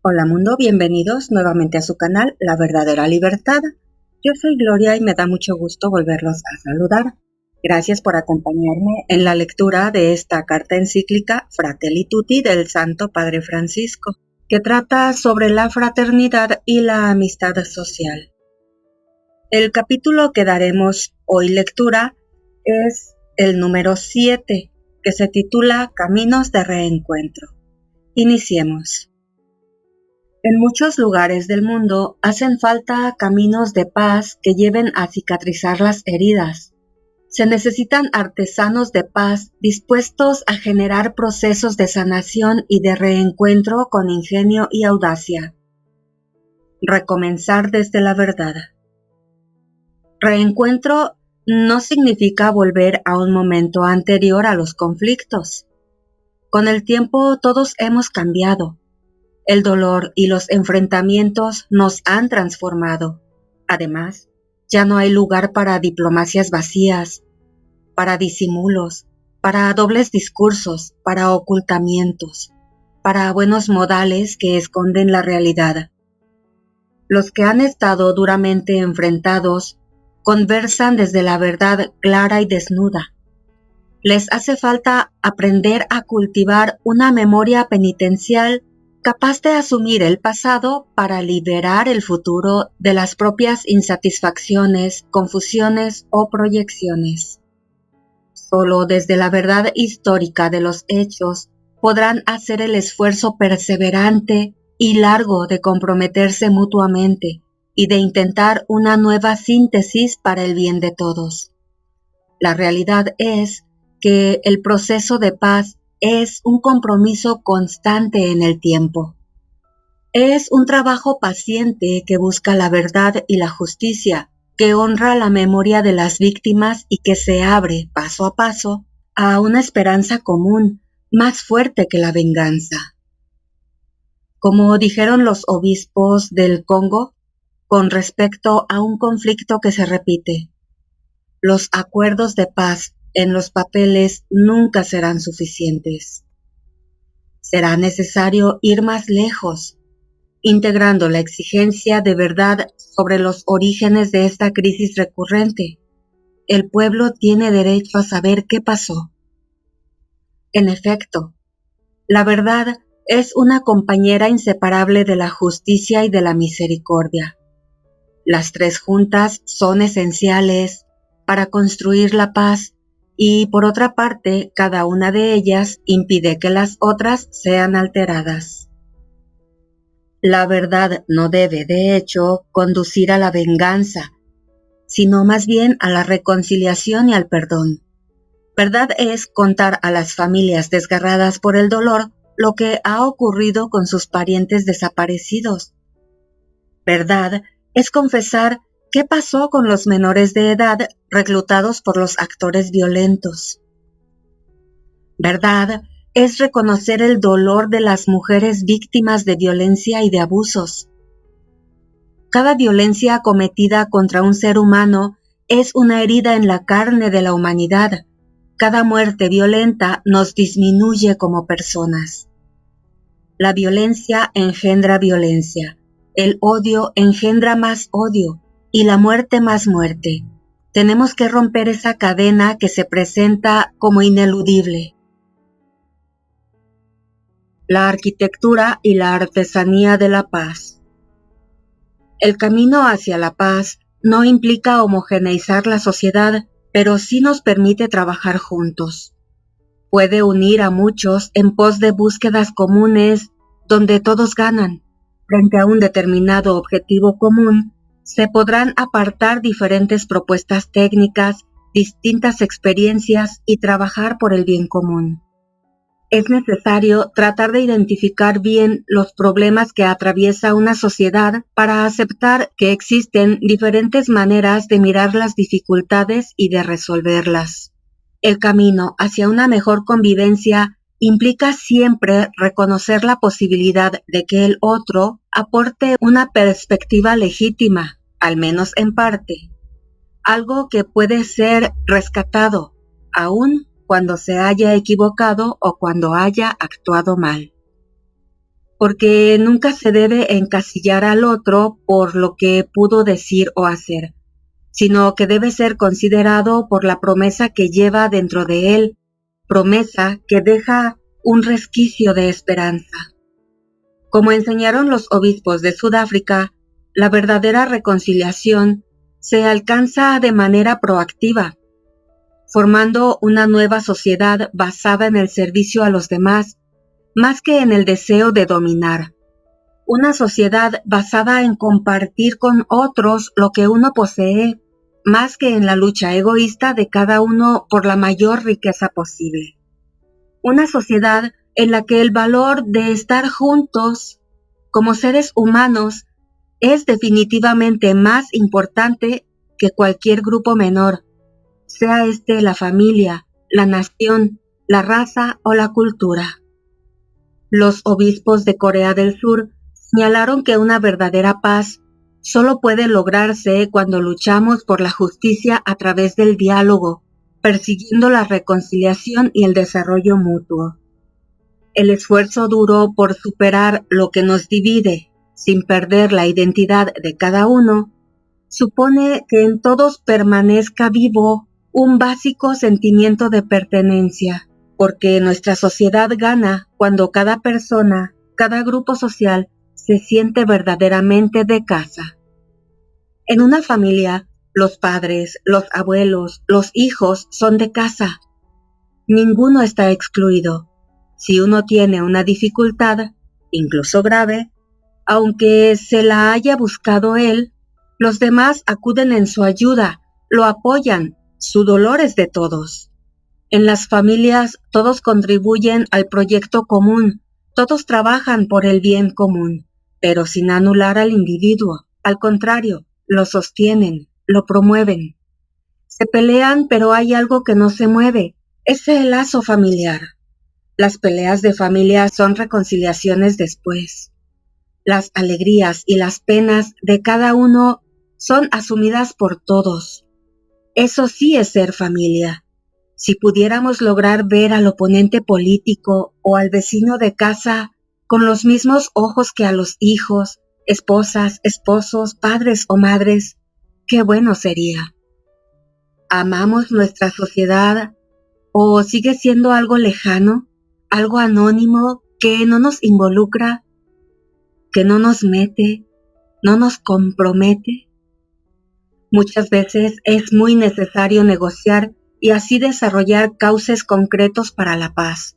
Hola mundo, bienvenidos nuevamente a su canal La Verdadera Libertad. Yo soy Gloria y me da mucho gusto volverlos a saludar. Gracias por acompañarme en la lectura de esta carta encíclica Fratelli Tutti del Santo Padre Francisco, que trata sobre la fraternidad y la amistad social. El capítulo que daremos hoy lectura es el número 7, que se titula Caminos de Reencuentro. Iniciemos. En muchos lugares del mundo hacen falta caminos de paz que lleven a cicatrizar las heridas. Se necesitan artesanos de paz dispuestos a generar procesos de sanación y de reencuentro con ingenio y audacia. Recomenzar desde la verdad. Reencuentro no significa volver a un momento anterior a los conflictos. Con el tiempo todos hemos cambiado. El dolor y los enfrentamientos nos han transformado. Además, ya no hay lugar para diplomacias vacías, para disimulos, para dobles discursos, para ocultamientos, para buenos modales que esconden la realidad. Los que han estado duramente enfrentados conversan desde la verdad clara y desnuda. Les hace falta aprender a cultivar una memoria penitencial capaz de asumir el pasado para liberar el futuro de las propias insatisfacciones, confusiones o proyecciones. Solo desde la verdad histórica de los hechos podrán hacer el esfuerzo perseverante y largo de comprometerse mutuamente y de intentar una nueva síntesis para el bien de todos. La realidad es que el proceso de paz es un compromiso constante en el tiempo. Es un trabajo paciente que busca la verdad y la justicia, que honra la memoria de las víctimas y que se abre, paso a paso, a una esperanza común, más fuerte que la venganza. Como dijeron los obispos del Congo, con respecto a un conflicto que se repite, los acuerdos de paz en los papeles nunca serán suficientes. Será necesario ir más lejos, integrando la exigencia de verdad sobre los orígenes de esta crisis recurrente. El pueblo tiene derecho a saber qué pasó. En efecto, la verdad es una compañera inseparable de la justicia y de la misericordia. Las tres juntas son esenciales para construir la paz y, por otra parte, cada una de ellas impide que las otras sean alteradas. La verdad no debe, de hecho, conducir a la venganza, sino más bien a la reconciliación y al perdón. Verdad es contar a las familias desgarradas por el dolor lo que ha ocurrido con sus parientes desaparecidos. Verdad es confesar qué pasó con los menores de edad reclutados por los actores violentos. Verdad es reconocer el dolor de las mujeres víctimas de violencia y de abusos. Cada violencia cometida contra un ser humano es una herida en la carne de la humanidad. Cada muerte violenta nos disminuye como personas. La violencia engendra violencia. El odio engendra más odio y la muerte más muerte. Tenemos que romper esa cadena que se presenta como ineludible. La arquitectura y la artesanía de la paz. El camino hacia la paz no implica homogeneizar la sociedad, pero sí nos permite trabajar juntos. Puede unir a muchos en pos de búsquedas comunes donde todos ganan. Frente a un determinado objetivo común, se podrán apartar diferentes propuestas técnicas, distintas experiencias y trabajar por el bien común. Es necesario tratar de identificar bien los problemas que atraviesa una sociedad para aceptar que existen diferentes maneras de mirar las dificultades y de resolverlas. El camino hacia una mejor convivencia implica siempre reconocer la posibilidad de que el otro aporte una perspectiva legítima, al menos en parte, algo que puede ser rescatado, aun cuando se haya equivocado o cuando haya actuado mal. porque nunca se debe encasillar al otro por lo que pudo decir o hacer, sino que debe ser considerado por la promesa que lleva dentro de él, promesa que deja un resquicio de esperanza. Como enseñaron los obispos de Sudáfrica, la verdadera reconciliación se alcanza de manera proactiva, formando una nueva sociedad basada en el servicio a los demás, más que en el deseo de dominar. Una sociedad basada en compartir con otros lo que uno posee, más que en la lucha egoísta de cada uno por la mayor riqueza posible. Una sociedad en la que el valor de estar juntos como seres humanos es definitivamente más importante que cualquier grupo menor, sea este la familia, la nación, la raza o la cultura. Los obispos de Corea del Sur señalaron que una verdadera paz solo puede lograrse cuando luchamos por la justicia a través del diálogo, persiguiendo la reconciliación y el desarrollo mutuo. El esfuerzo duro por superar lo que nos divide, sin perder la identidad de cada uno, supone que en todos permanezca vivo un básico sentimiento de pertenencia, porque nuestra sociedad gana cuando cada persona, cada grupo social, se siente verdaderamente de casa. En una familia, los padres, los abuelos, los hijos son de casa. Ninguno está excluido. Si uno tiene una dificultad, incluso grave, aunque se la haya buscado él, los demás acuden en su ayuda, lo apoyan, su dolor es de todos. En las familias todos contribuyen al proyecto común, todos trabajan por el bien común, pero sin anular al individuo, al contrario, lo sostienen, lo promueven. Se pelean, pero hay algo que no se mueve, ese lazo familiar. Las peleas de familia son reconciliaciones después. Las alegrías y las penas de cada uno son asumidas por todos. Eso sí es ser familia. Si pudiéramos lograr ver al oponente político o al vecino de casa con los mismos ojos que a los hijos, esposas, esposos, padres o madres, qué bueno sería. ¿Amamos nuestra sociedad o sigue siendo algo lejano, algo anónimo que no nos involucra, que no nos mete, no nos compromete? Muchas veces es muy necesario negociar y así desarrollar cauces concretos para la paz.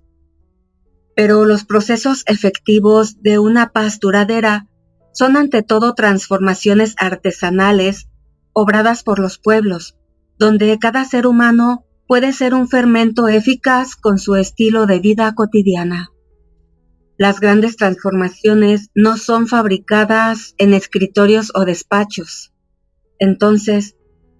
Pero los procesos efectivos de una paz duradera son ante todo transformaciones artesanales obradas por los pueblos, donde cada ser humano puede ser un fermento eficaz con su estilo de vida cotidiana. Las grandes transformaciones no son fabricadas en escritorios o despachos. Entonces,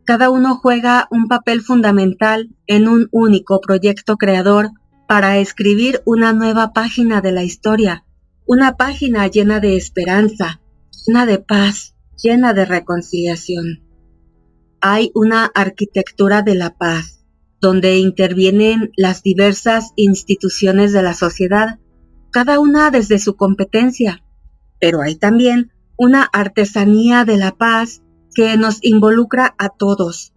cada uno juega un papel fundamental en un único proyecto creador para escribir una nueva página de la historia, una página llena de esperanza, llena de paz, llena de reconciliación. Hay una arquitectura de la paz, donde intervienen las diversas instituciones de la sociedad, cada una desde su competencia, pero hay también una artesanía de la paz que nos involucra a todos.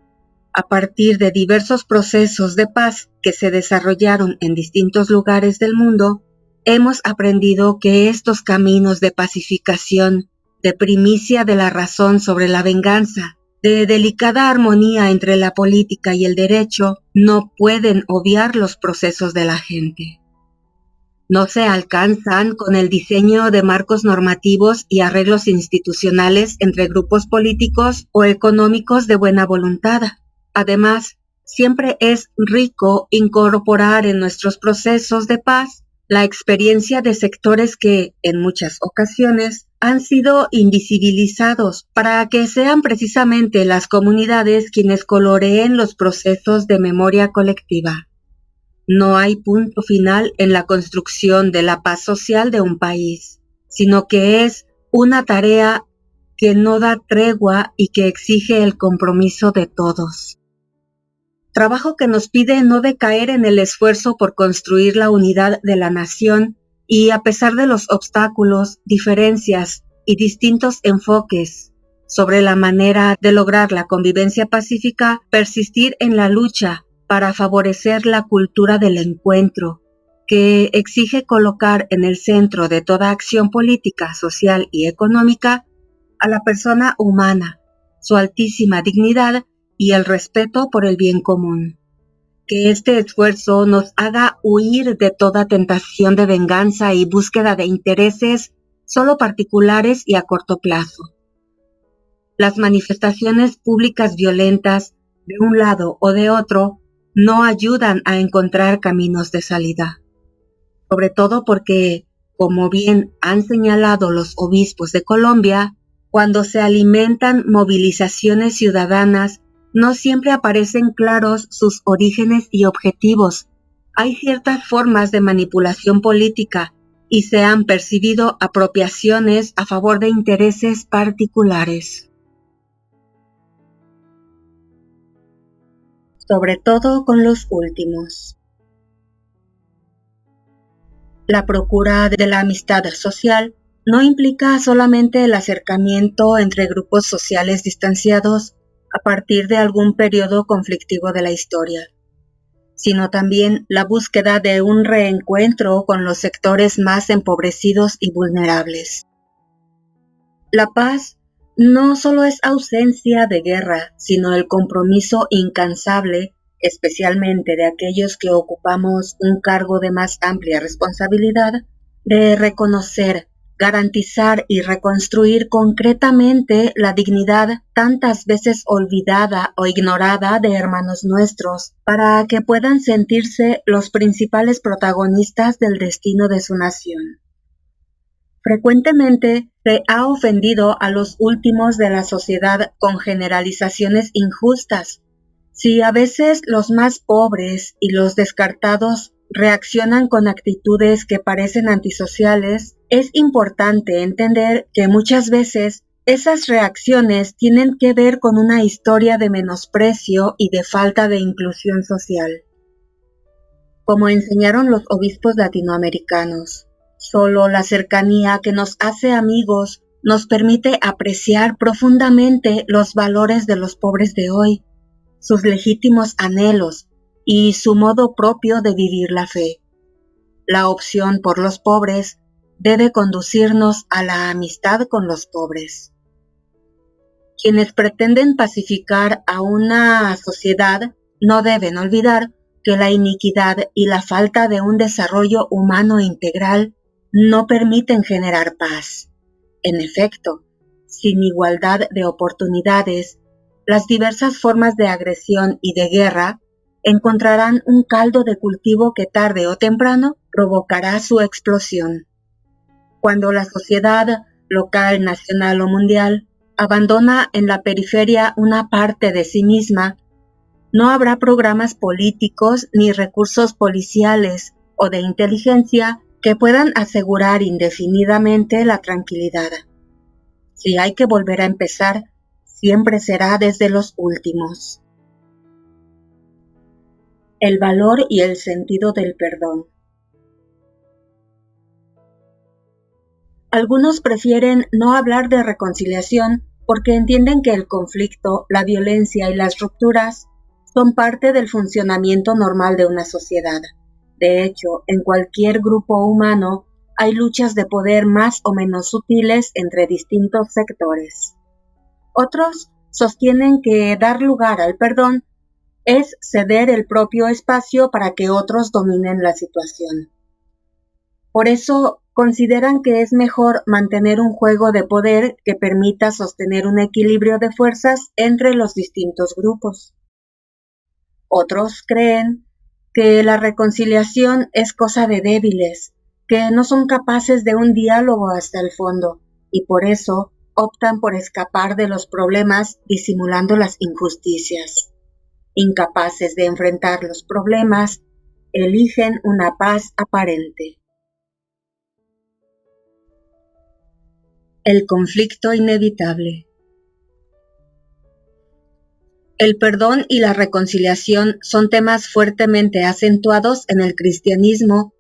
A partir de diversos procesos de paz que se desarrollaron en distintos lugares del mundo, hemos aprendido que estos caminos de pacificación, de primicia de la razón sobre la venganza, de delicada armonía entre la política y el derecho, no pueden obviar los procesos de la gente. No se alcanzan con el diseño de marcos normativos y arreglos institucionales entre grupos políticos o económicos de buena voluntad. Además, siempre es rico incorporar en nuestros procesos de paz la experiencia de sectores que, en muchas ocasiones, han sido invisibilizados para que sean precisamente las comunidades quienes coloreen los procesos de memoria colectiva. No hay punto final en la construcción de la paz social de un país, sino que es una tarea que no da tregua y que exige el compromiso de todos. Trabajo que nos pide no decaer en el esfuerzo por construir la unidad de la nación Y a pesar de los obstáculos, diferencias y distintos enfoques sobre la manera de lograr la convivencia pacífica, persistir en la lucha para favorecer la cultura del encuentro, que exige colocar en el centro de toda acción política, social y económica a la persona humana, su altísima dignidad y el respeto por el bien común. Que este esfuerzo nos haga huir de toda tentación de venganza y búsqueda de intereses solo particulares y a corto plazo. Las manifestaciones públicas violentas, de un lado o de otro, no ayudan a encontrar caminos de salida. Sobre todo porque, como bien han señalado los obispos de Colombia, cuando se alimentan movilizaciones ciudadanas, no siempre aparecen claros sus orígenes y objetivos. Hay ciertas formas de manipulación política y se han percibido apropiaciones a favor de intereses particulares. Sobre todo con los últimos. La procura de la amistad social no implica solamente el acercamiento entre grupos sociales distanciados a partir de algún periodo conflictivo de la historia, sino también la búsqueda de un reencuentro con los sectores más empobrecidos y vulnerables. La paz no solo es ausencia de guerra, sino el compromiso incansable, especialmente de aquellos que ocupamos un cargo de más amplia responsabilidad, de reconocer, garantizar y reconstruir concretamente la dignidad tantas veces olvidada o ignorada de hermanos nuestros, para que puedan sentirse los principales protagonistas del destino de su nación. Frecuentemente se ha ofendido a los últimos de la sociedad con generalizaciones injustas. Si a veces los más pobres y los descartados reaccionan con actitudes que parecen antisociales, es importante entender que muchas veces esas reacciones tienen que ver con una historia de menosprecio y de falta de inclusión social. Como enseñaron los obispos latinoamericanos, solo la cercanía que nos hace amigos nos permite apreciar profundamente los valores de los pobres de hoy, sus legítimos anhelos y su modo propio de vivir la fe. La opción por los pobres debe conducirnos a la amistad con los pobres. Quienes pretenden pacificar a una sociedad no deben olvidar que la iniquidad y la falta de un desarrollo humano integral no permiten generar paz. En efecto, sin igualdad de oportunidades, las diversas formas de agresión y de guerra encontrarán un caldo de cultivo que tarde o temprano provocará su explosión. Cuando la sociedad, local, nacional o mundial, abandona en la periferia una parte de sí misma, no habrá programas políticos ni recursos policiales o de inteligencia que puedan asegurar indefinidamente la tranquilidad. Si hay que volver a empezar, siempre será desde los últimos. El valor y el sentido del perdón. Algunos prefieren no hablar de reconciliación porque entienden que el conflicto, la violencia y las rupturas son parte del funcionamiento normal de una sociedad. De hecho, en cualquier grupo humano hay luchas de poder más o menos sutiles entre distintos sectores. Otros sostienen que dar lugar al perdón es ceder el propio espacio para que otros dominen la situación. Por eso, consideran que es mejor mantener un juego de poder que permita sostener un equilibrio de fuerzas entre los distintos grupos. Otros creen que la reconciliación es cosa de débiles, que no son capaces de un diálogo hasta el fondo, y por eso optan por escapar de los problemas disimulando las injusticias. Incapaces de enfrentar los problemas, eligen una paz aparente. El conflicto inevitable. El perdón y la reconciliación son temas fuertemente acentuados en el cristianismo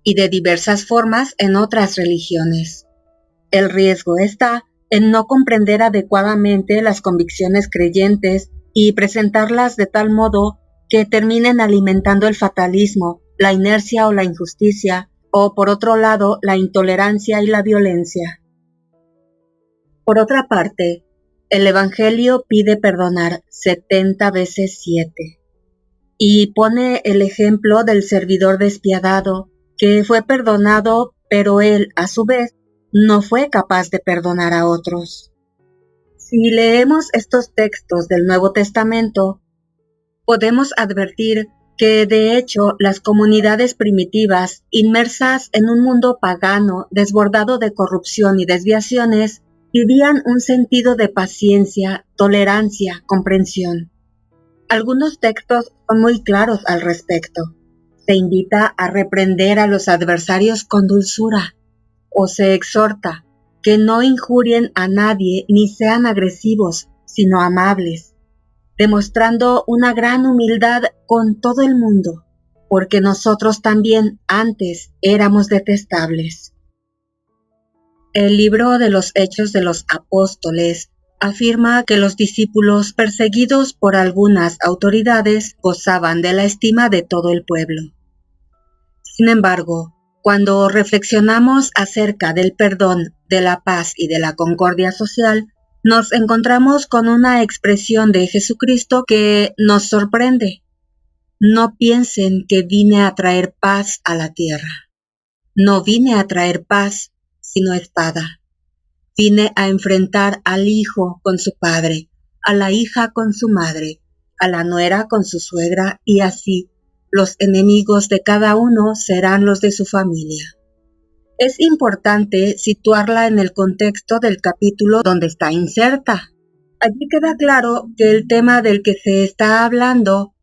y de diversas formas en otras religiones. El riesgo está en no comprender adecuadamente las convicciones creyentes y presentarlas de tal modo que terminen alimentando el fatalismo, la inercia o la injusticia, o por otro lado, la intolerancia y la violencia. Por otra parte, el Evangelio pide perdonar 70 veces 7 y pone el ejemplo del servidor despiadado que fue perdonado, pero él, a su vez, no fue capaz de perdonar a otros. Si leemos estos textos del Nuevo Testamento, podemos advertir que, de hecho, las comunidades primitivas, inmersas en un mundo pagano, desbordado de corrupción y desviaciones, vivían un sentido de paciencia, tolerancia, comprensión. Algunos textos son muy claros al respecto. Se invita a reprender a los adversarios con dulzura, o se exhorta que no injurien a nadie ni sean agresivos, sino amables, demostrando una gran humildad con todo el mundo, porque nosotros también antes éramos detestables. El libro de los Hechos de los Apóstoles afirma que los discípulos perseguidos por algunas autoridades gozaban de la estima de todo el pueblo. Sin embargo, cuando reflexionamos acerca del perdón, de la paz y de la concordia social, nos encontramos con una expresión de Jesucristo que nos sorprende. No piensen que vine a traer paz a la tierra. No vine a traer paz, sino espada. Vine a enfrentar al hijo con su padre, a la hija con su madre, a la nuera con su suegra, y así los enemigos de cada uno serán los de su familia. Es importante situarla en el contexto del capítulo donde está inserta. Allí queda claro que el tema del que se está hablando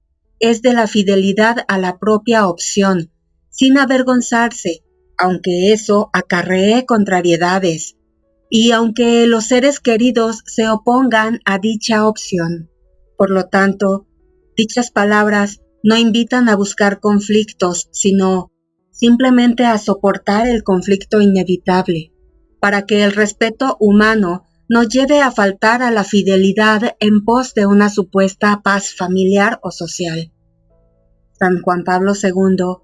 es de la fidelidad a la propia opción, sin avergonzarse, aunque eso acarree contrariedades, y aunque los seres queridos se opongan a dicha opción. Por lo tanto, dichas palabras no invitan a buscar conflictos, sino simplemente a soportar el conflicto inevitable, para que el respeto humano no lleve a faltar a la fidelidad en pos de una supuesta paz familiar o social. San Juan Pablo II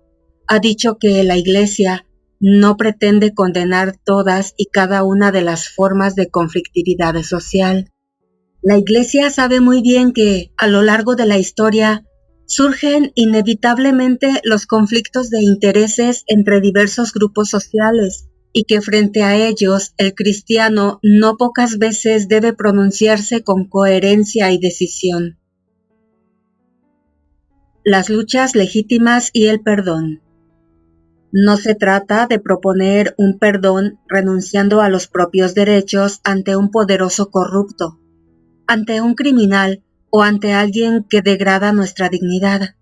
ha dicho que la Iglesia no pretende condenar todas y cada una de las formas de conflictividad social. La Iglesia sabe muy bien que, a lo largo de la historia, surgen inevitablemente los conflictos de intereses entre diversos grupos sociales y que frente a ellos el cristiano no pocas veces debe pronunciarse con coherencia y decisión. Las luchas legítimas y el perdón. No se trata de proponer un perdón renunciando a los propios derechos ante un poderoso corrupto, ante un criminal o ante alguien que degrada nuestra dignidad.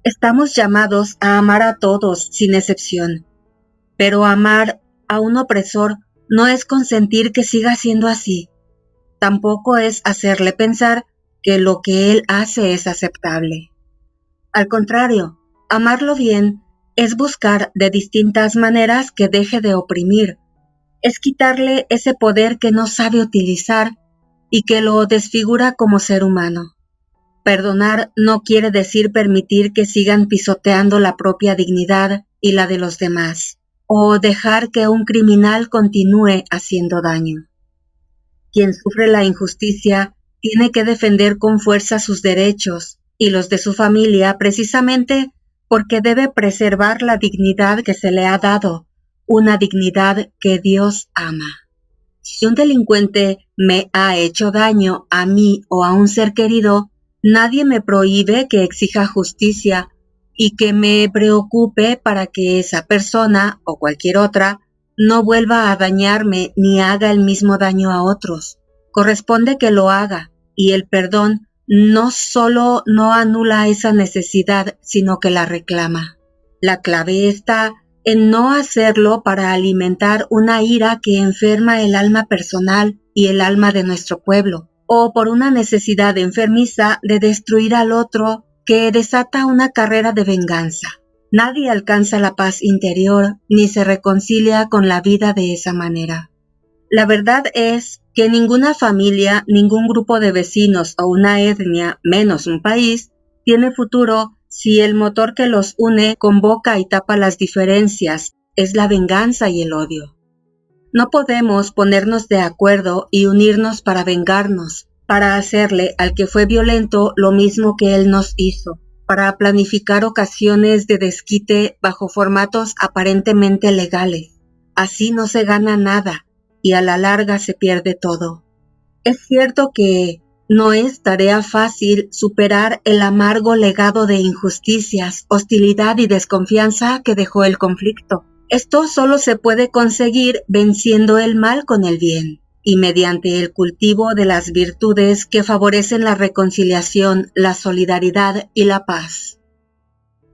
Estamos llamados a amar a todos sin excepción, pero amar a un opresor no es consentir que siga siendo así. Tampoco es hacerle pensar que lo que él hace es aceptable. Al contrario, amarlo bien es buscar de distintas maneras que deje de oprimir, es quitarle ese poder que no sabe utilizar y que lo desfigura como ser humano. Perdonar no quiere decir permitir que sigan pisoteando la propia dignidad y la de los demás, o dejar que un criminal continúe haciendo daño. Quien sufre la injusticia tiene que defender con fuerza sus derechos y los de su familia precisamente porque debe preservar la dignidad que se le ha dado, una dignidad que Dios ama. Si un delincuente me ha hecho daño a mí o a un ser querido, nadie me prohíbe que exija justicia y que me preocupe para que esa persona o cualquier otra no vuelva a dañarme ni haga el mismo daño a otros. Corresponde que lo haga, y el perdón no solo no anula esa necesidad, sino que la reclama. La clave está en no hacerlo para alimentar una ira que enferma el alma personal y el alma de nuestro pueblo, o por una necesidad enfermiza de destruir al otro que desata una carrera de venganza. Nadie alcanza la paz interior ni se reconcilia con la vida de esa manera. La verdad es que ninguna familia, ningún grupo de vecinos o una etnia, menos un país, tiene futuro si el motor que los une convoca y tapa las diferencias, es la venganza y el odio. No podemos ponernos de acuerdo y unirnos para vengarnos, para hacerle al que fue violento lo mismo que él nos hizo, para planificar ocasiones de desquite bajo formatos aparentemente legales. Así no se gana nada y a la larga se pierde todo. Es cierto que no es tarea fácil superar el amargo legado de injusticias, hostilidad y desconfianza que dejó el conflicto. Esto solo se puede conseguir venciendo el mal con el bien y mediante el cultivo de las virtudes que favorecen la reconciliación, la solidaridad y la paz.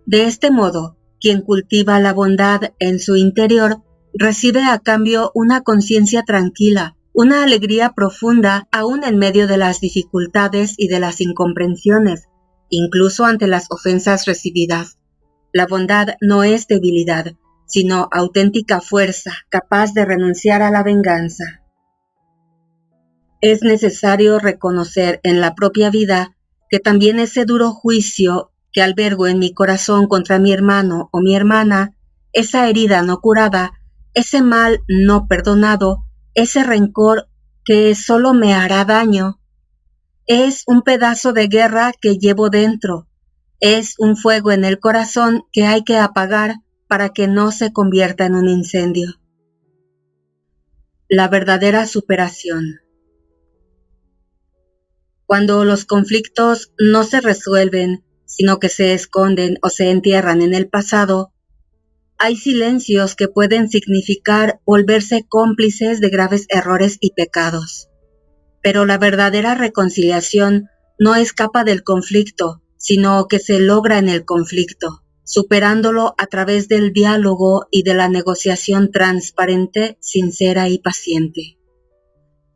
De este modo, quien cultiva la bondad en su interior recibe a cambio una conciencia tranquila, una alegría profunda aún en medio de las dificultades y de las incomprensiones, incluso ante las ofensas recibidas. La bondad no es debilidad, sino auténtica fuerza, capaz de renunciar a la venganza. Es necesario reconocer en la propia vida que también ese duro juicio que albergo en mi corazón contra mi hermano o mi hermana, esa herida no curada, ese mal no perdonado, ese rencor que solo me hará daño, es un pedazo de guerra que llevo dentro, es un fuego en el corazón que hay que apagar para que no se convierta en un incendio. La verdadera superación. Cuando los conflictos no se resuelven, sino que se esconden o se entierran en el pasado, hay silencios que pueden significar volverse cómplices de graves errores y pecados. Pero la verdadera reconciliación no escapa del conflicto, sino que se logra en el conflicto, superándolo a través del diálogo y de la negociación transparente, sincera y paciente.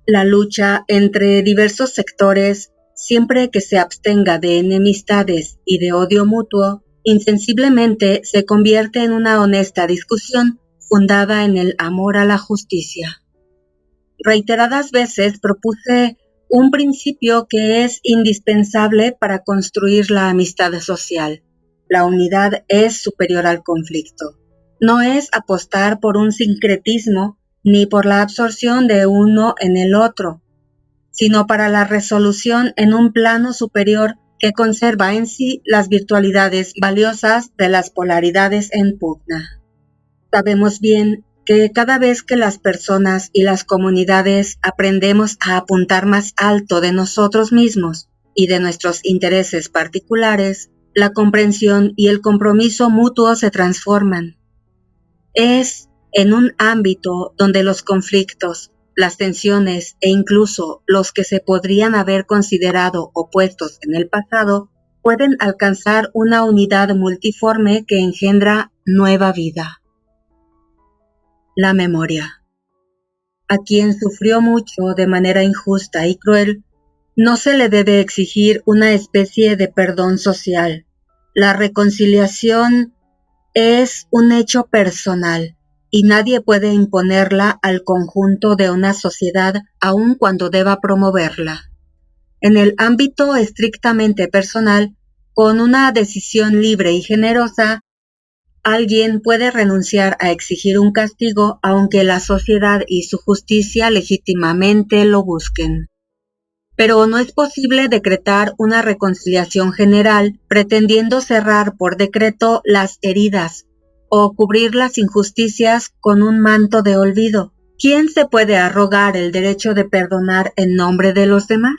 La lucha entre diversos sectores, siempre que se abstenga de enemistades y de odio mutuo, insensiblemente se convierte en una honesta discusión fundada en el amor a la justicia. Reiteradas veces propuse un principio que es indispensable para construir la amistad social. La unidad es superior al conflicto. No es apostar por un sincretismo ni por la absorción de uno en el otro, sino para la resolución en un plano superior que conserva en sí las virtualidades valiosas de las polaridades en pugna. Sabemos bien que cada vez que las personas y las comunidades aprendemos a apuntar más alto de nosotros mismos y de nuestros intereses particulares, la comprensión y el compromiso mutuo se transforman. Es en un ámbito donde los conflictos, las tensiones e incluso los que se podrían haber considerado opuestos en el pasado pueden alcanzar una unidad multiforme que engendra nueva vida. La memoria. A quien sufrió mucho de manera injusta y cruel, no se le debe exigir una especie de perdón social. La reconciliación es un hecho personal y nadie puede imponerla al conjunto de una sociedad aun cuando deba promoverla. En el ámbito estrictamente personal, con una decisión libre y generosa, alguien puede renunciar a exigir un castigo aunque la sociedad y su justicia legítimamente lo busquen. Pero no es posible decretar una reconciliación general pretendiendo cerrar por decreto las heridas o cubrir las injusticias con un manto de olvido. ¿Quién se puede arrogar el derecho de perdonar en nombre de los demás?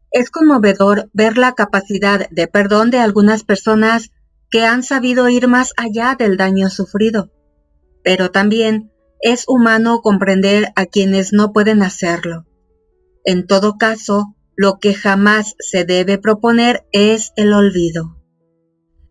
Es conmovedor ver la capacidad de perdón de algunas personas que han sabido ir más allá del daño sufrido. Pero también es humano comprender a quienes no pueden hacerlo. En todo caso, lo que jamás se debe proponer es el olvido.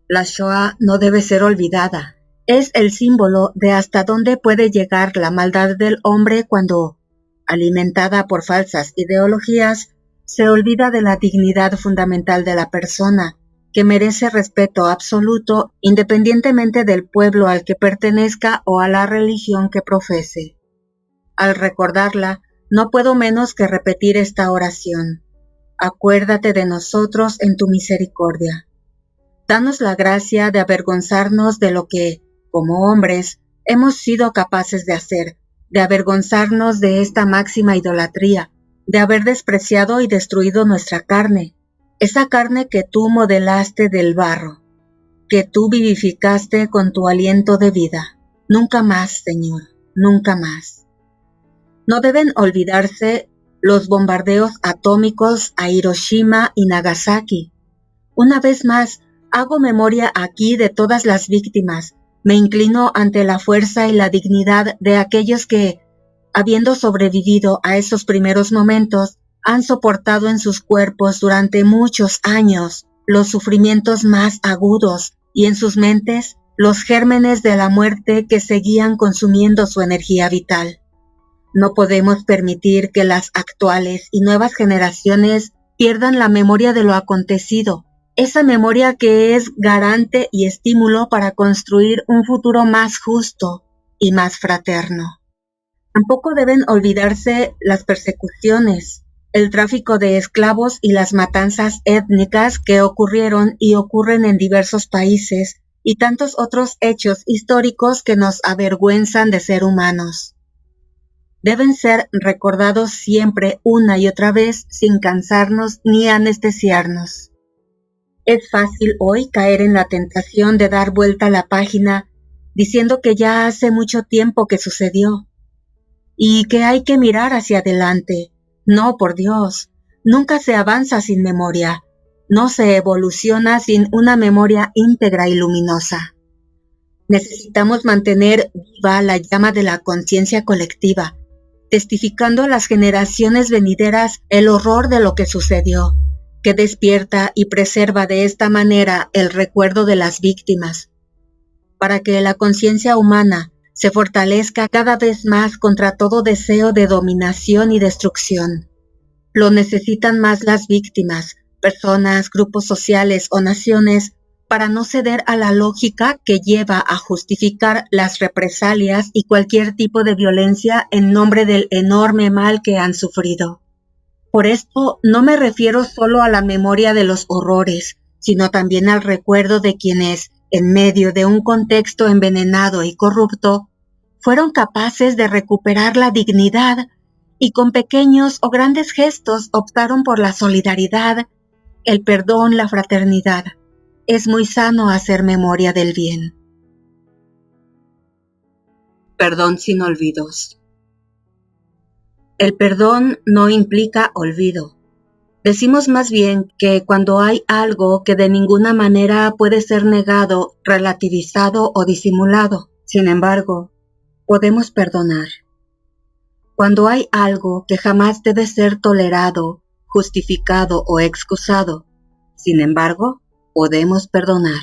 La Shoah no debe ser olvidada. Es el símbolo de hasta dónde puede llegar la maldad del hombre cuando, alimentada por falsas ideologías, se olvida de la dignidad fundamental de la persona que merece respeto absoluto independientemente del pueblo al que pertenezca o a la religión que profese. Al recordarla, no puedo menos que repetir esta oración. Acuérdate de nosotros en tu misericordia. Danos la gracia de avergonzarnos de lo que, como hombres, hemos sido capaces de hacer, de avergonzarnos de esta máxima idolatría, de haber despreciado y destruido nuestra carne, esa carne que tú modelaste del barro, que tú vivificaste con tu aliento de vida. Nunca más, Señor, nunca más. No deben olvidarse los bombardeos atómicos a Hiroshima y Nagasaki. Una vez más, hago memoria aquí de todas las víctimas. Me inclino ante la fuerza y la dignidad de aquellos que, habiendo sobrevivido a esos primeros momentos, han soportado en sus cuerpos durante muchos años los sufrimientos más agudos y en sus mentes los gérmenes de la muerte que seguían consumiendo su energía vital. No podemos permitir que las actuales y nuevas generaciones pierdan la memoria de lo acontecido, esa memoria que es garante y estímulo para construir un futuro más justo y más fraterno. Tampoco deben olvidarse las persecuciones, el tráfico de esclavos y las matanzas étnicas que ocurrieron y ocurren en diversos países y tantos otros hechos históricos que nos avergüenzan de ser humanos. Deben ser recordados siempre una y otra vez sin cansarnos ni anestesiarnos. Es fácil hoy caer en la tentación de dar vuelta a la página diciendo que ya hace mucho tiempo que sucedió y que hay que mirar hacia adelante. No, por Dios, nunca se avanza sin memoria, no se evoluciona sin una memoria íntegra y luminosa. Necesitamos mantener viva la llama de la conciencia colectiva, testificando a las generaciones venideras el horror de lo que sucedió, que despierta y preserva de esta manera el recuerdo de las víctimas, para que la conciencia humana se fortalezca cada vez más contra todo deseo de dominación y destrucción. Lo necesitan más las víctimas, personas, grupos sociales o naciones, para no ceder a la lógica que lleva a justificar las represalias y cualquier tipo de violencia en nombre del enorme mal que han sufrido. Por esto no me refiero solo a la memoria de los horrores, sino también al recuerdo de quienes, en medio de un contexto envenenado y corrupto, fueron capaces de recuperar la dignidad y con pequeños o grandes gestos optaron por la solidaridad, el perdón, la fraternidad. Es muy sano hacer memoria del bien. Perdón sin olvidos. El perdón no implica olvido. Decimos más bien que cuando hay algo que de ninguna manera puede ser negado, relativizado o disimulado, sin embargo, podemos perdonar. Cuando hay algo que jamás debe ser tolerado, justificado o excusado, sin embargo, podemos perdonar.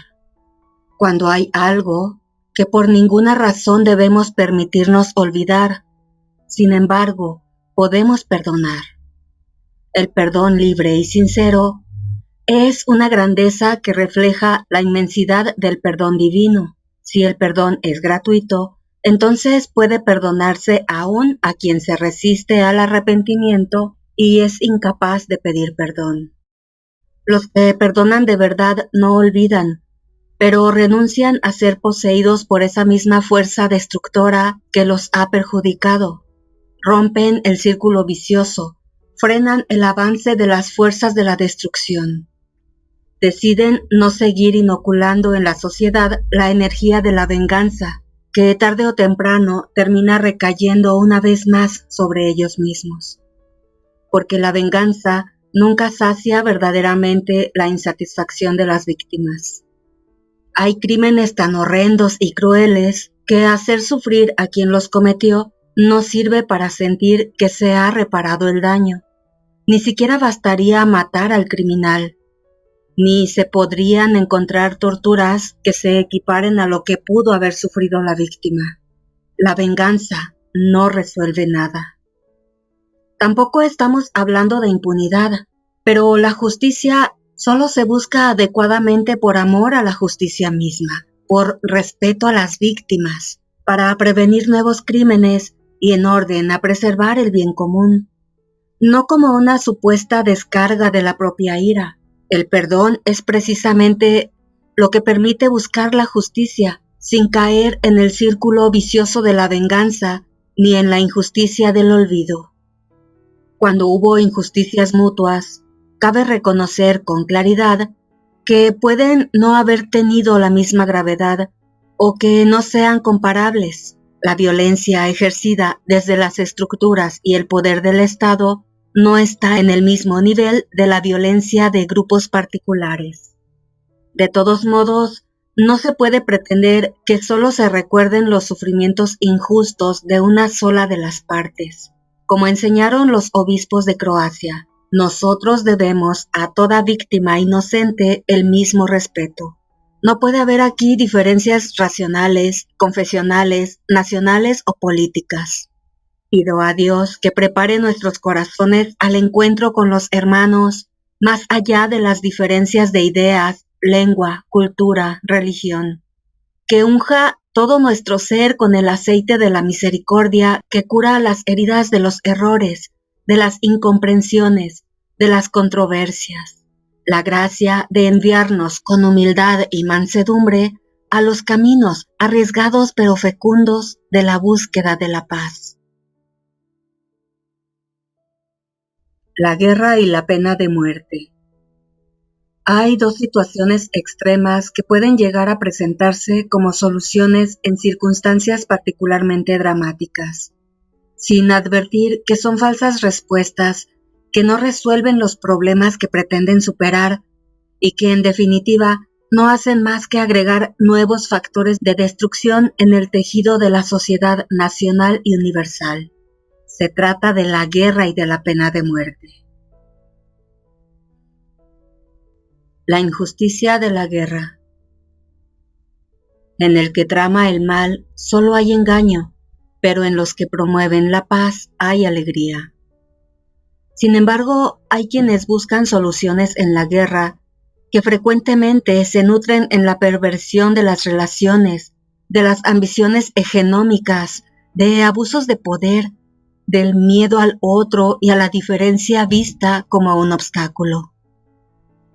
Cuando hay algo que por ninguna razón debemos permitirnos olvidar, sin embargo, podemos perdonar. El perdón libre y sincero es una grandeza que refleja la inmensidad del perdón divino. Si el perdón es gratuito, entonces puede perdonarse aún a quien se resiste al arrepentimiento y es incapaz de pedir perdón. Los que perdonan de verdad no olvidan, pero renuncian a ser poseídos por esa misma fuerza destructora que los ha perjudicado. Rompen el círculo vicioso, frenan el avance de las fuerzas de la destrucción. Deciden no seguir inoculando en la sociedad la energía de la venganza, que tarde o temprano termina recayendo una vez más sobre ellos mismos. Porque la venganza nunca sacia verdaderamente la insatisfacción de las víctimas. Hay crímenes tan horrendos y crueles que hacer sufrir a quien los cometió no sirve para sentir que se ha reparado el daño. Ni siquiera bastaría matar al criminal, ni se podrían encontrar torturas que se equiparen a lo que pudo haber sufrido la víctima. La venganza no resuelve nada. Tampoco estamos hablando de impunidad, pero la justicia solo se busca adecuadamente por amor a la justicia misma, por respeto a las víctimas, para prevenir nuevos crímenes y en orden a preservar el bien común, no como una supuesta descarga de la propia ira. El perdón es precisamente lo que permite buscar la justicia sin caer en el círculo vicioso de la venganza ni en la injusticia del olvido. Cuando hubo injusticias mutuas, cabe reconocer con claridad que pueden no haber tenido la misma gravedad o que no sean comparables. La violencia ejercida desde las estructuras y el poder del Estado no está en el mismo nivel de la violencia de grupos particulares. De todos modos, no se puede pretender que solo se recuerden los sufrimientos injustos de una sola de las partes. Como enseñaron los obispos de Croacia, nosotros debemos a toda víctima inocente el mismo respeto. No puede haber aquí diferencias racionales, confesionales, nacionales o políticas. Pido a Dios que prepare nuestros corazones al encuentro con los hermanos, más allá de las diferencias de ideas, lengua, cultura, religión. Que unja todo nuestro ser con el aceite de la misericordia que cura las heridas de los errores, de las incomprensiones, de las controversias. La gracia de enviarnos con humildad y mansedumbre a los caminos arriesgados pero fecundos de la búsqueda de la paz. La guerra y la pena de muerte. Hay dos situaciones extremas que pueden llegar a presentarse como soluciones en circunstancias particularmente dramáticas, sin advertir que son falsas respuestas que no resuelven los problemas que pretenden superar y que en definitiva no hacen más que agregar nuevos factores de destrucción en el tejido de la sociedad nacional y universal. Se trata de la guerra y de la pena de muerte. La injusticia de la guerra. En el que trama el mal solo hay engaño, pero en los que promueven la paz hay alegría. Sin embargo, hay quienes buscan soluciones en la guerra que frecuentemente se nutren en la perversión de las relaciones, de las ambiciones hegemónicas, de abusos de poder, del miedo al otro y a la diferencia vista como un obstáculo.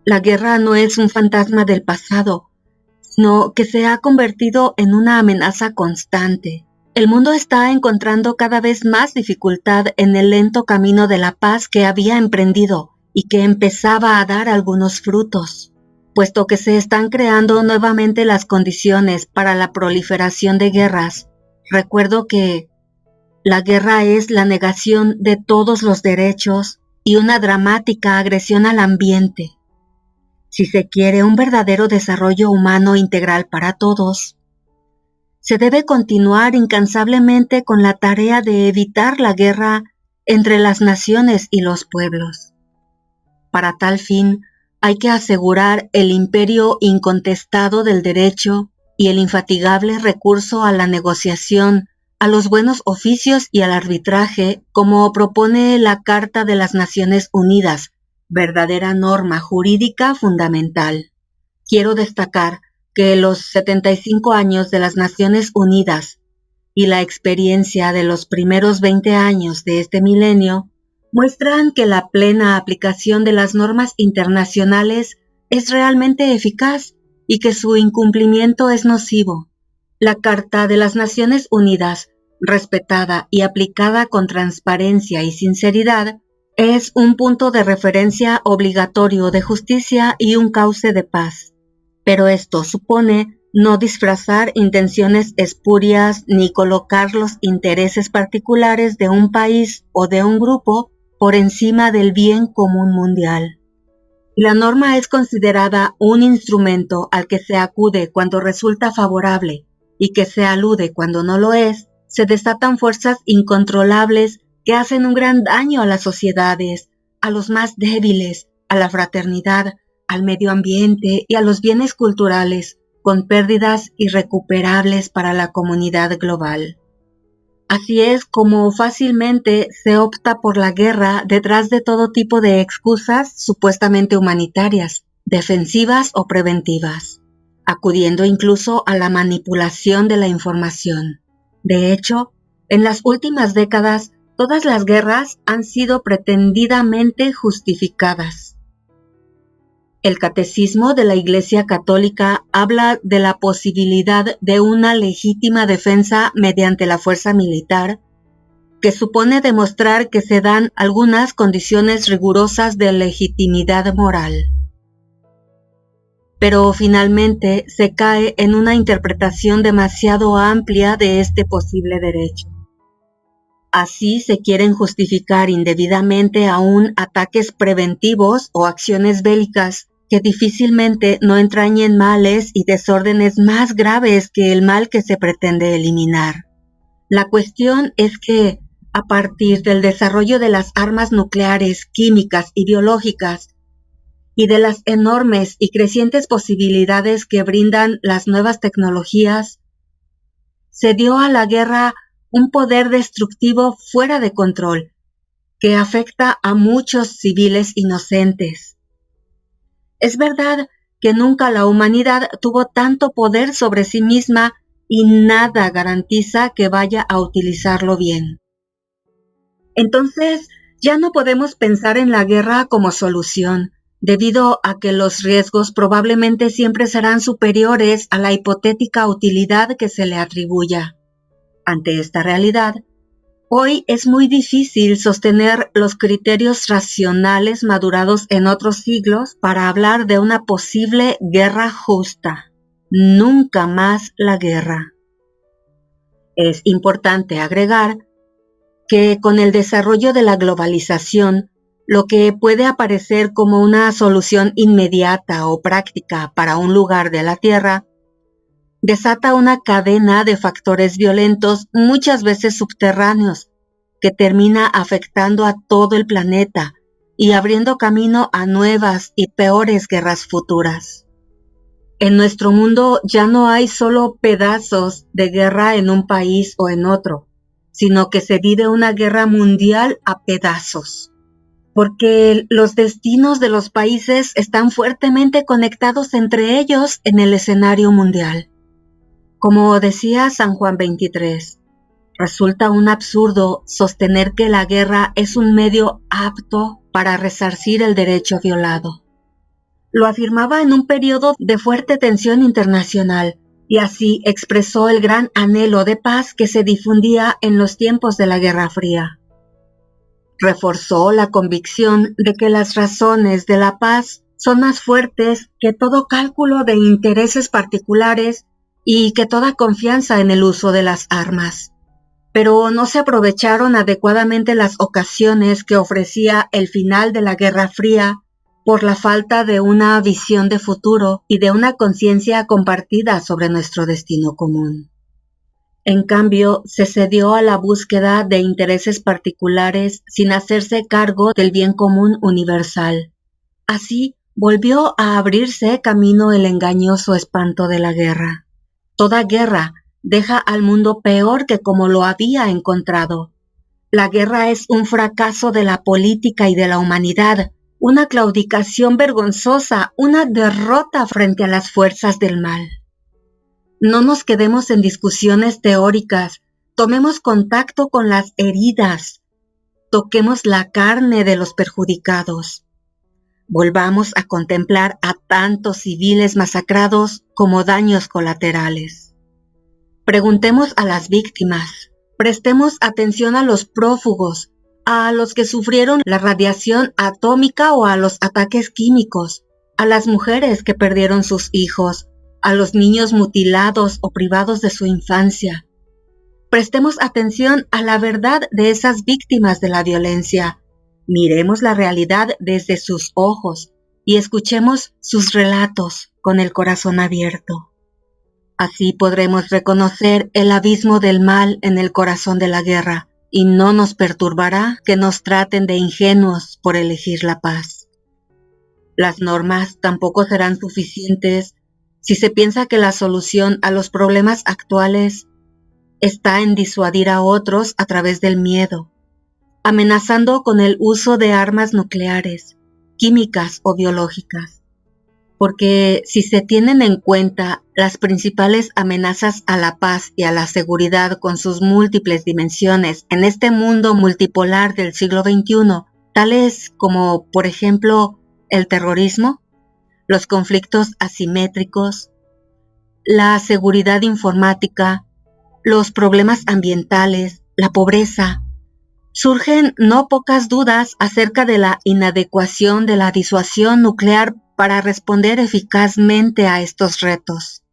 La guerra no es un fantasma del pasado, sino que se ha convertido en una amenaza constante. El mundo está encontrando cada vez más dificultad en el lento camino de la paz que había emprendido y que empezaba a dar algunos frutos, puesto que se están creando nuevamente las condiciones para la proliferación de guerras. Recuerdo que la guerra es la negación de todos los derechos y una dramática agresión al ambiente. Si se quiere un verdadero desarrollo humano integral para todos, se debe continuar incansablemente con la tarea de evitar la guerra entre las naciones y los pueblos. Para tal fin, hay que asegurar el imperio incontestado del derecho y el infatigable recurso a la negociación, a los buenos oficios y al arbitraje, como propone la Carta de las Naciones Unidas, verdadera norma jurídica fundamental. Quiero destacar que los 75 años de las Naciones Unidas y la experiencia de los primeros 20 años de este milenio muestran que la plena aplicación de las normas internacionales es realmente eficaz y que su incumplimiento es nocivo. La Carta de las Naciones Unidas, respetada y aplicada con transparencia y sinceridad, es un punto de referencia obligatorio de justicia y un cauce de paz. Pero esto supone no disfrazar intenciones espurias ni colocar los intereses particulares de un país o de un grupo por encima del bien común mundial. La norma es considerada un instrumento al que se acude cuando resulta favorable y que se alude cuando no lo es. Se desatan fuerzas incontrolables que hacen un gran daño a las sociedades, a los más débiles, a la fraternidad, al medio ambiente y a los bienes culturales, con pérdidas irrecuperables para la comunidad global. Así es como fácilmente se opta por la guerra detrás de todo tipo de excusas supuestamente humanitarias, defensivas o preventivas, acudiendo incluso a la manipulación de la información. De hecho, en las últimas décadas, todas las guerras han sido pretendidamente justificadas. El Catecismo de la Iglesia Católica habla de la posibilidad de una legítima defensa mediante la fuerza militar, que supone demostrar que se dan algunas condiciones rigurosas de legitimidad moral. Pero finalmente se cae en una interpretación demasiado amplia de este posible derecho. Así se quieren justificar indebidamente aún ataques preventivos o acciones bélicas que difícilmente no entrañen males y desórdenes más graves que el mal que se pretende eliminar. La cuestión es que, a partir del desarrollo de las armas nucleares, químicas y biológicas, y de las enormes y crecientes posibilidades que brindan las nuevas tecnologías, se dio a la guerra un poder destructivo fuera de control, que afecta a muchos civiles inocentes. Es verdad que nunca la humanidad tuvo tanto poder sobre sí misma y nada garantiza que vaya a utilizarlo bien. Entonces, ya no podemos pensar en la guerra como solución, debido a que los riesgos probablemente siempre serán superiores a la hipotética utilidad que se le atribuya. Ante esta realidad, hoy es muy difícil sostener los criterios racionales madurados en otros siglos para hablar de una posible guerra justa. Nunca más la guerra. Es importante agregar que con el desarrollo de la globalización, lo que puede aparecer como una solución inmediata o práctica para un lugar de la Tierra, desata una cadena de factores violentos muchas veces subterráneos, que termina afectando a todo el planeta y abriendo camino a nuevas y peores guerras futuras. En nuestro mundo ya no hay solo pedazos de guerra en un país o en otro, sino que se vive una guerra mundial a pedazos, porque los destinos de los países están fuertemente conectados entre ellos en el escenario mundial. Como decía San Juan 23, resulta un absurdo sostener que la guerra es un medio apto para resarcir el derecho violado. Lo afirmaba en un periodo de fuerte tensión internacional, y así expresó el gran anhelo de paz que se difundía en los tiempos de la Guerra Fría. Reforzó la convicción de que las razones de la paz son más fuertes que todo cálculo de intereses particulares y que toda confianza en el uso de las armas. Pero no se aprovecharon adecuadamente las ocasiones que ofrecía el final de la Guerra Fría por la falta de una visión de futuro y de una conciencia compartida sobre nuestro destino común. En cambio, se cedió a la búsqueda de intereses particulares sin hacerse cargo del bien común universal. Así, volvió a abrirse camino el engañoso espanto de la guerra. Toda guerra deja al mundo peor que como lo había encontrado. La guerra es un fracaso de la política y de la humanidad, una claudicación vergonzosa, una derrota frente a las fuerzas del mal. No nos quedemos en discusiones teóricas, tomemos contacto con las heridas, toquemos la carne de los perjudicados. Volvamos a contemplar a tantos civiles masacrados como daños colaterales. Preguntemos a las víctimas, prestemos atención a los prófugos, a los que sufrieron la radiación atómica o a los ataques químicos, a las mujeres que perdieron sus hijos, a los niños mutilados o privados de su infancia. Prestemos atención a la verdad de esas víctimas de la violencia. Miremos la realidad desde sus ojos y escuchemos sus relatos con el corazón abierto. Así podremos reconocer el abismo del mal en el corazón de la guerra y no nos perturbará que nos traten de ingenuos por elegir la paz. Las normas tampoco serán suficientes si se piensa que la solución a los problemas actuales está en disuadir a otros a través del miedo, amenazando con el uso de armas nucleares, químicas o biológicas. porque si se tienen en cuenta las principales amenazas a la paz y a la seguridad con sus múltiples dimensiones en este mundo multipolar del siglo XXI, tales como, por ejemplo, el terrorismo, los conflictos asimétricos, la seguridad informática, los problemas ambientales, la pobreza, surgen no pocas dudas acerca de la inadecuación de la disuasión nuclear para responder eficazmente a estos retos.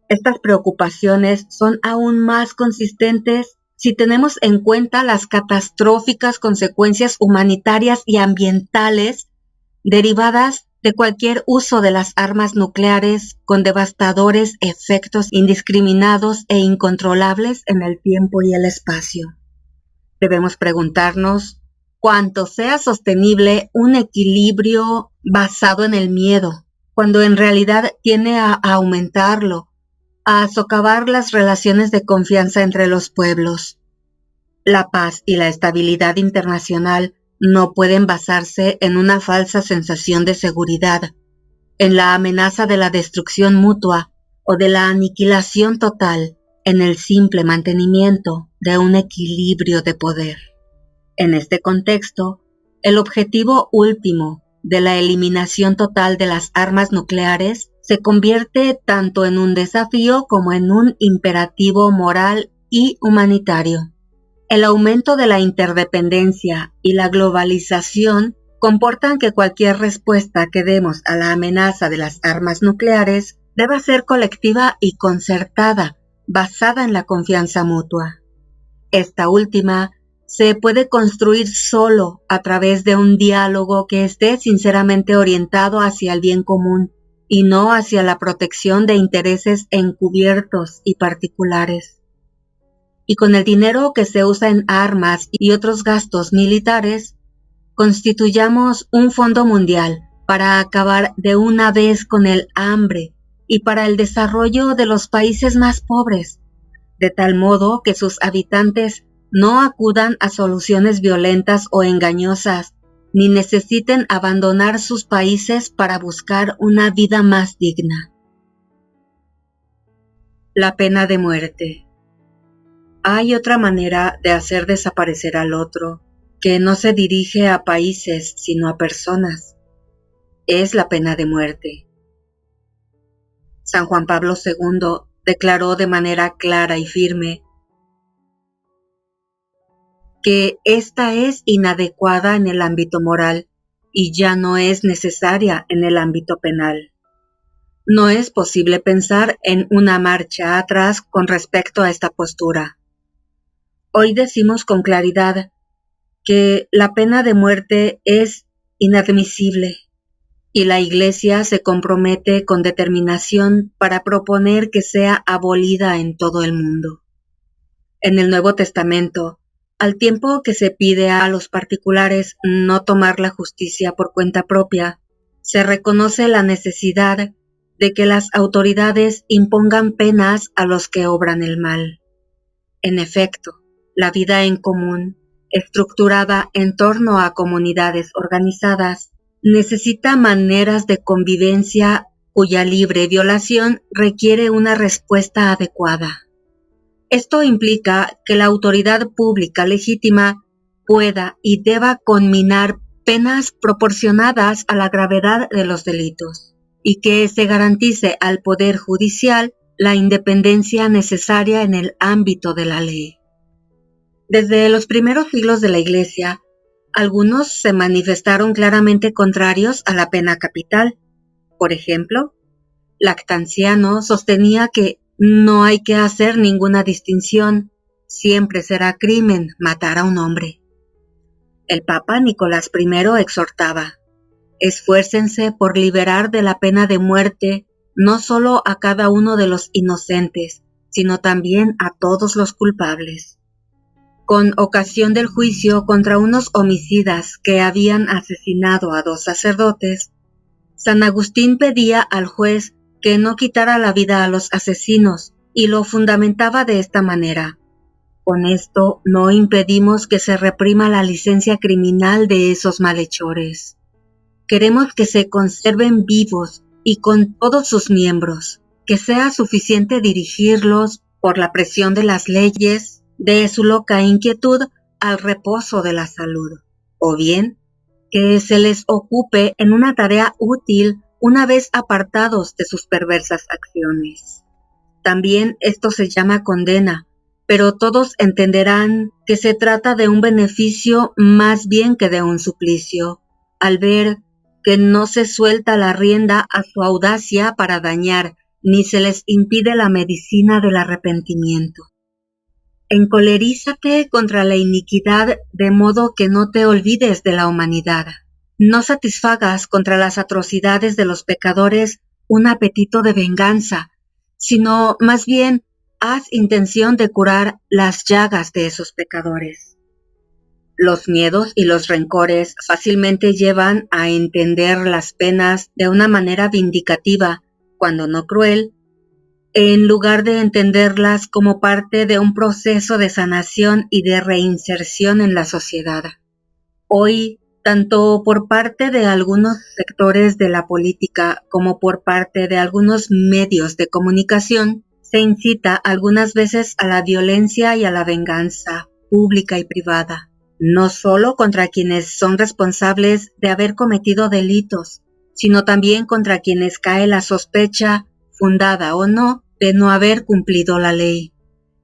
Estas preocupaciones son aún más consistentes si tenemos en cuenta las catastróficas consecuencias humanitarias y ambientales derivadas de cualquier uso de las armas nucleares con devastadores efectos indiscriminados e incontrolables en el tiempo y el espacio. Debemos preguntarnos cuánto sea sostenible un equilibrio basado en el miedo, cuando en realidad tiende a aumentarlo, a socavar las relaciones de confianza entre los pueblos. La paz y la estabilidad internacional no pueden basarse en una falsa sensación de seguridad, en la amenaza de la destrucción mutua o de la aniquilación total, en el simple mantenimiento de un equilibrio de poder. En este contexto, el objetivo último de la eliminación total de las armas nucleares se convierte tanto en un desafío como en un imperativo moral y humanitario. El aumento de la interdependencia y la globalización comportan que cualquier respuesta que demos a la amenaza de las armas nucleares deba ser colectiva y concertada, basada en la confianza mutua. Esta última se puede construir solo a través de un diálogo que esté sinceramente orientado hacia el bien común y no hacia la protección de intereses encubiertos y particulares. Y con el dinero que se usa en armas y otros gastos militares, constituyamos un fondo mundial para acabar de una vez con el hambre y para el desarrollo de los países más pobres, de tal modo que sus habitantes no acudan a soluciones violentas o engañosas, ni necesiten abandonar sus países para buscar una vida más digna. La pena de muerte. Hay otra manera de hacer desaparecer al otro, que no se dirige a países, sino a personas. Es la pena de muerte. San Juan Pablo II declaró de manera clara y firme que esta es inadecuada en el ámbito moral y ya no es necesaria en el ámbito penal. No es posible pensar en una marcha atrás con respecto a esta postura. Hoy decimos con claridad que la pena de muerte es inadmisible y la Iglesia se compromete con determinación para proponer que sea abolida en todo el mundo. En el Nuevo Testamento, al tiempo que se pide a los particulares no tomar la justicia por cuenta propia, se reconoce la necesidad de que las autoridades impongan penas a los que obran el mal. En efecto, la vida en común, estructurada en torno a comunidades organizadas, necesita maneras de convivencia cuya libre violación requiere una respuesta adecuada. Esto implica que la autoridad pública legítima pueda y deba conminar penas proporcionadas a la gravedad de los delitos, y que se garantice al Poder Judicial la independencia necesaria en el ámbito de la ley. Desde los primeros siglos de la Iglesia, algunos se manifestaron claramente contrarios a la pena capital. Por ejemplo, Lactanciano sostenía que no hay que hacer ninguna distinción, siempre será crimen matar a un hombre. El Papa Nicolás I exhortaba: esfuércense por liberar de la pena de muerte no solo a cada uno de los inocentes, sino también a todos los culpables. Con ocasión del juicio contra unos homicidas que habían asesinado a 2 sacerdotes, San Agustín pedía al juez que no quitara la vida a los asesinos y lo fundamentaba de esta manera: con esto no impedimos que se reprima la licencia criminal de esos malhechores. Queremos que se conserven vivos y con todos sus miembros, que sea suficiente dirigirlos por la presión de las leyes, de su loca inquietud al reposo de la salud, o bien que se les ocupe en una tarea útil una vez apartados de sus perversas acciones. También esto se llama condena, pero todos entenderán que se trata de un beneficio más bien que de un suplicio, al ver que no se suelta la rienda a su audacia para dañar, ni se les impide la medicina del arrepentimiento. Encolerízate contra la iniquidad de modo que no te olvides de la humanidad. No satisfagas contra las atrocidades de los pecadores un apetito de venganza, sino más bien haz intención de curar las llagas de esos pecadores. Los miedos y los rencores fácilmente llevan a entender las penas de una manera vindicativa, cuando no cruel, en lugar de entenderlas como parte de un proceso de sanación y de reinserción en la sociedad. Hoy, tanto por parte de algunos sectores de la política como por parte de algunos medios de comunicación, se incita algunas veces a la violencia y a la venganza, pública y privada, no solo contra quienes son responsables de haber cometido delitos, sino también contra quienes cae la sospecha, fundada o no, de no haber cumplido la ley.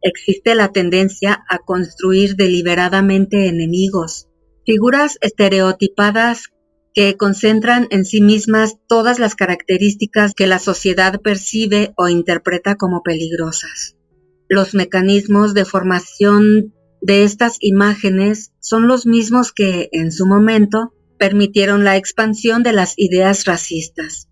Existe la tendencia a construir deliberadamente enemigos, figuras estereotipadas que concentran en sí mismas todas las características que la sociedad percibe o interpreta como peligrosas. Los mecanismos de formación de estas imágenes son los mismos que, en su momento, permitieron la expansión de las ideas racistas.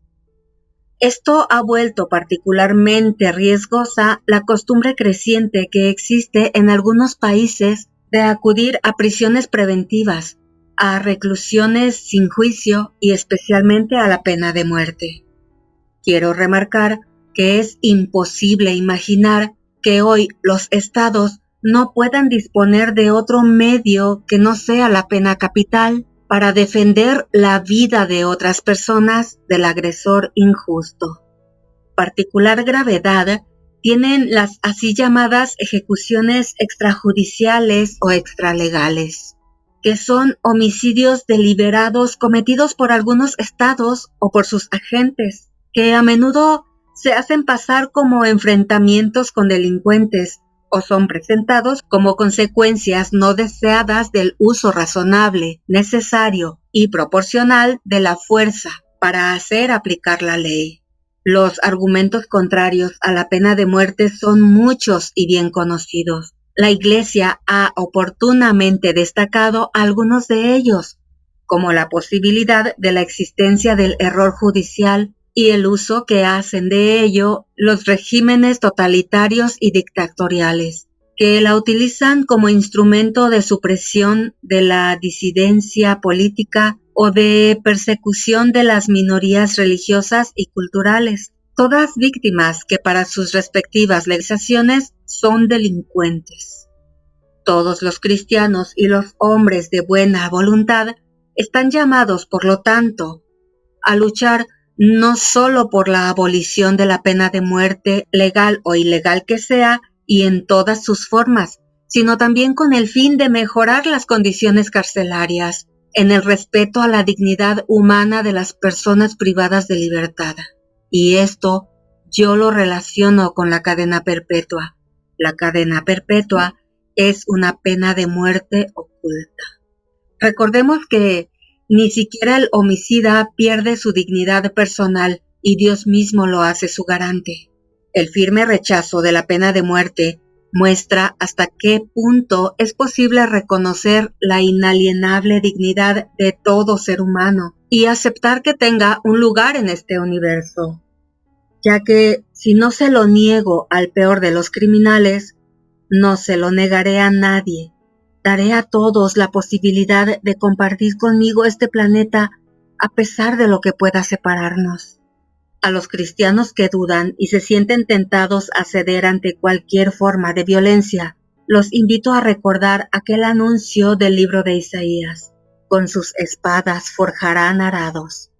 Esto ha vuelto particularmente riesgosa la costumbre creciente que existe en algunos países de acudir a prisiones preventivas, a reclusiones sin juicio y especialmente a la pena de muerte. Quiero remarcar que es imposible imaginar que hoy los estados no puedan disponer de otro medio que no sea la pena capital para defender la vida de otras personas del agresor injusto. Particular gravedad tienen las así llamadas ejecuciones extrajudiciales o extralegales, que son homicidios deliberados cometidos por algunos estados o por sus agentes, que a menudo se hacen pasar como enfrentamientos con delincuentes o son presentados como consecuencias no deseadas del uso razonable, necesario y proporcional de la fuerza para hacer aplicar la ley. Los argumentos contrarios a la pena de muerte son muchos y bien conocidos. La Iglesia ha oportunamente destacado algunos de ellos, como la posibilidad de la existencia del error judicial y el uso que hacen de ello los regímenes totalitarios y dictatoriales, que la utilizan como instrumento de supresión de la disidencia política o de persecución de las minorías religiosas y culturales, todas víctimas que para sus respectivas legislaciones son delincuentes. Todos los cristianos y los hombres de buena voluntad están llamados, por lo tanto, a luchar no solo por la abolición de la pena de muerte, legal o ilegal que sea, y en todas sus formas, sino también con el fin de mejorar las condiciones carcelarias, en el respeto a la dignidad humana de las personas privadas de libertad. Y esto yo lo relaciono con la cadena perpetua. La cadena perpetua es una pena de muerte oculta. Recordemos que ni siquiera el homicida pierde su dignidad personal y Dios mismo lo hace su garante. El firme rechazo de la pena de muerte muestra hasta qué punto es posible reconocer la inalienable dignidad de todo ser humano y aceptar que tenga un lugar en este universo, ya que si no se lo niego al peor de los criminales, no se lo negaré a nadie. Daré a todos la posibilidad de compartir conmigo este planeta a pesar de lo que pueda separarnos. A los cristianos que dudan y se sienten tentados a ceder ante cualquier forma de violencia, los invito a recordar aquel anuncio del libro de Isaías: con sus espadas forjarán arados.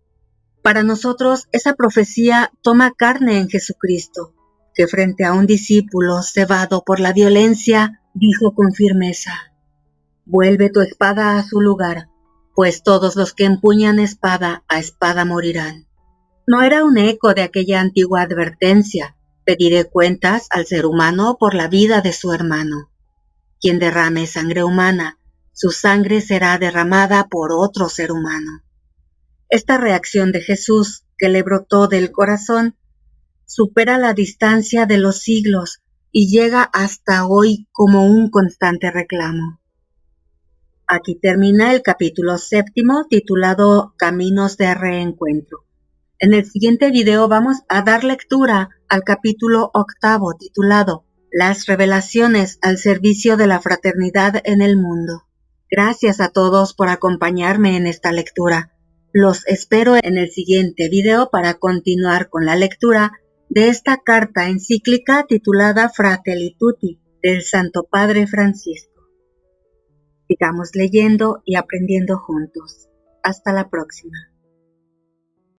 Para nosotros, esa profecía toma carne en Jesucristo, que frente a un discípulo cebado por la violencia, dijo con firmeza: «Vuelve tu espada a su lugar, pues todos los que empuñan espada a espada morirán». No era un eco de aquella antigua advertencia: pediré cuentas al ser humano por la vida de su hermano. Quien derrame sangre humana, su sangre será derramada por otro ser humano. Esta reacción de Jesús, que le brotó del corazón, supera la distancia de los siglos y llega hasta hoy como un constante reclamo. Aquí termina el capítulo 7, titulado Caminos de Reencuentro. En el siguiente video vamos a dar lectura al capítulo 8, titulado Las revelaciones al servicio de la fraternidad en el mundo. Gracias a todos por acompañarme en esta lectura. Los espero en el siguiente video para continuar con la lectura de esta carta encíclica titulada Fratelli Tutti del Santo Padre Francisco. Sigamos leyendo y aprendiendo juntos. Hasta la próxima.